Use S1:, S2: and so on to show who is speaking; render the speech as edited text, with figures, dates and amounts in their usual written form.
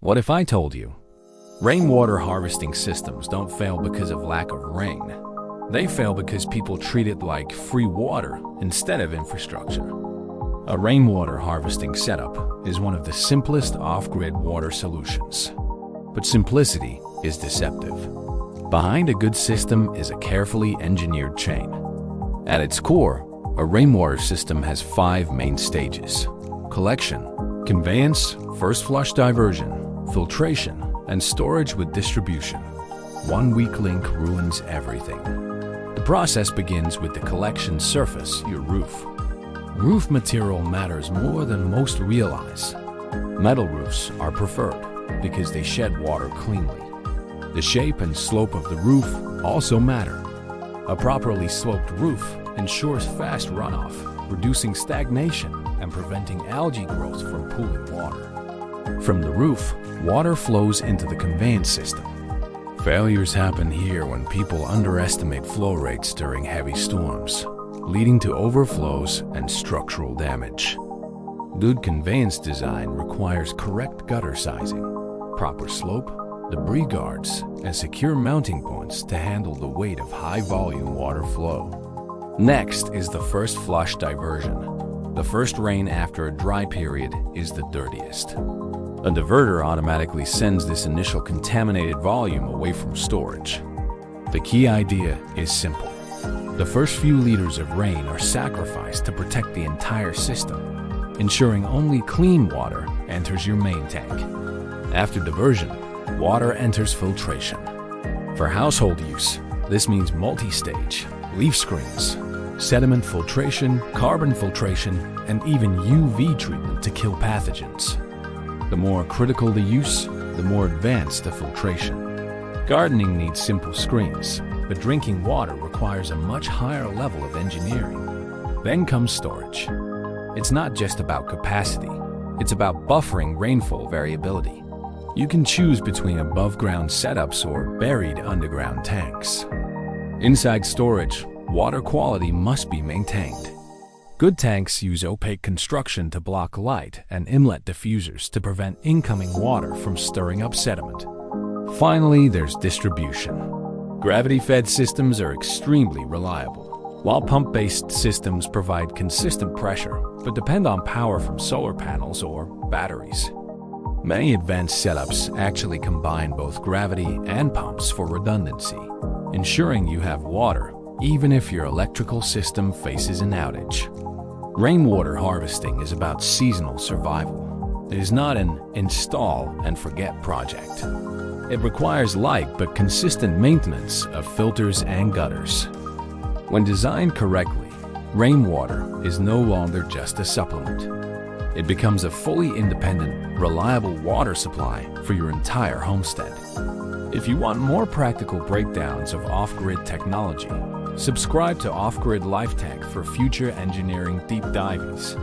S1: What if I told you? Rainwater harvesting systems don't fail because of lack of rain. They fail because people treat it like free water instead of infrastructure. A rainwater harvesting setup is one of the simplest off-grid water solutions. But simplicity is deceptive. Behind a good system is a carefully engineered chain. At its core, a rainwater system has 5 main stages: collection, conveyance, first flush diversion, filtration, and storage with distribution. One weak link ruins everything. The process begins with the collection surface, your roof. Roof material matters more than most realize. Metal roofs are preferred because they shed water cleanly. The shape and slope of the roof also matter. A properly sloped roof ensures fast runoff, reducing stagnation and preventing algae growth from pooling water. From the roof, water flows into the conveyance system. Failures happen here when people underestimate flow rates during heavy storms, leading to overflows and structural damage. Good conveyance design requires correct gutter sizing, proper slope, debris guards, and secure mounting points to handle the weight of high-volume water flow. Next is the first flush diversion. The first rain after a dry period is the dirtiest. A diverter automatically sends this initial contaminated volume away from storage. The key idea is simple. The first few liters of rain are sacrificed to protect the entire system, ensuring only clean water enters your main tank. After diversion, water enters filtration. For household use, this means multi-stage, leaf screens, sediment filtration, carbon filtration, and even UV treatment to kill pathogens. The more critical the use, the more advanced the filtration. Gardening needs simple screens, but drinking water requires a much higher level of engineering. Then comes storage. It's not just about capacity, it's about buffering rainfall variability. You can choose between above-ground setups or buried underground tanks. Inside storage, water quality must be maintained. Good tanks use opaque construction to block light and inlet diffusers to prevent incoming water from stirring up sediment. Finally, there's distribution. Gravity-fed systems are extremely reliable, while pump-based systems provide consistent pressure but depend on power from solar panels or batteries. Many advanced setups actually combine both gravity and pumps for redundancy, ensuring you have water even if your electrical system faces an outage. Rainwater harvesting is about seasonal survival. It is not an install-and-forget project. It requires light but consistent maintenance of filters and gutters. When designed correctly, rainwater is no longer just a supplement. It becomes a fully independent, reliable water supply for your entire homestead. If you want more practical breakdowns of off-grid technology, subscribe to Off-Grid Life Tech for future engineering deep dives.